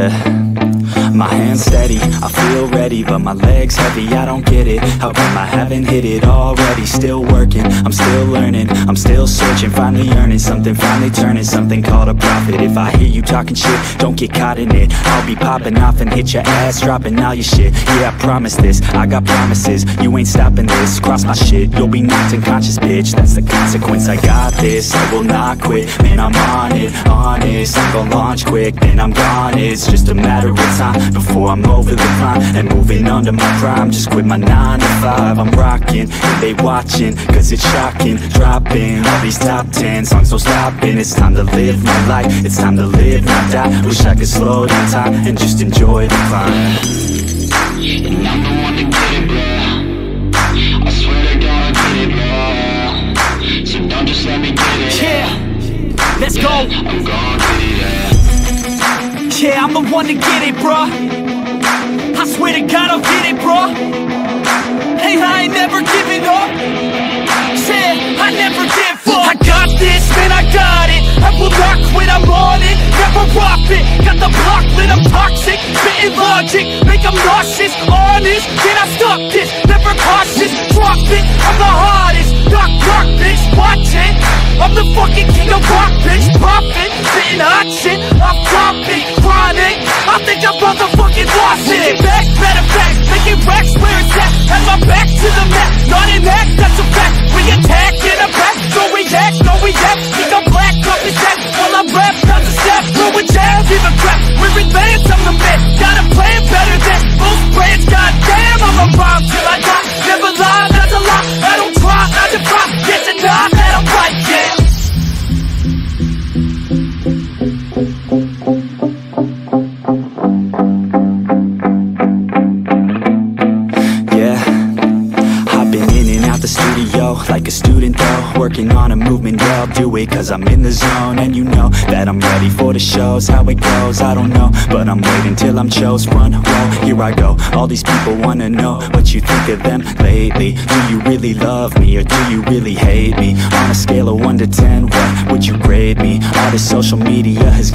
Yeah, my hands steady, I feel ready, but my legs heavy, I don't get it. How come I haven't hit it already? Still working, I'm still learning, I'm still searching, finally earning something, finally turning something called a profit. If I hear you talking shit, don't get caught in it. I'll be popping off and hit your ass, dropping all your shit. Yeah, I promise this, I got promises, you ain't stopping this. Cross my shit, you'll be knocked unconscious, bitch. That's the consequence, I got this, I will not quit. Man, I'm on it, honest, I'm gon' launch quick, then I'm gone. It's just a matter of time before I'm over the climb and moving under my prime. Just quit my 9 to 5, I'm rocking and they watching, cause it's shocking. Dropping all these top 10 songs, so stopping. It's time to live my life, it's time to live, not die. Wish I could slow down time and just enjoy the climb. And I'm the one to get it, bro. I swear to God I'll get it, bro. So don't just let me get it. Yeah, let's go. I'm gon' get it, yeah. Yeah, I'm the one to get it, bruh. I swear to God I'll get it, bruh. Hey, I ain't never giving up. Yeah, I never give up. I got this, man, I got it. I will not quit, I'm on it. Never rock it. Got the block lit, I'm toxic. Spitting logic, make them nauseous. Honest, can I stop this? Never cautious, drop it. I'm the hardest. Knock, knock, bitch, watch it. I'm the fucking king of rock, bitch. Poppin', spitting hot shit. I'm topic, chronic. I think I'm motherfucking lost it. Back, matter of fact, making racks where it's at. Have my back to the mat, not an act, that's a fact. We attack in a back, no react, no react. Think I'm black, up his act. While I rap, not to step, throwing jabs, give a crap. We're advanced, I'm the man. Got a plan better than most brands. Goddamn, I'm a rhyme till I die. Never lie, that's a lie. I don't try, I defy. Get denied that I'm right, yeah. Like a student though, working on a movement, yeah, I'll do it cause I'm in the zone. And you know that I'm ready for the shows. How it goes, I don't know, but I'm waiting till I'm chose. Front row, here I go. All these people wanna know what you think of them lately. Do you really love me or do you really hate me? On a scale of 1 to 10, what would you grade me? All this social media has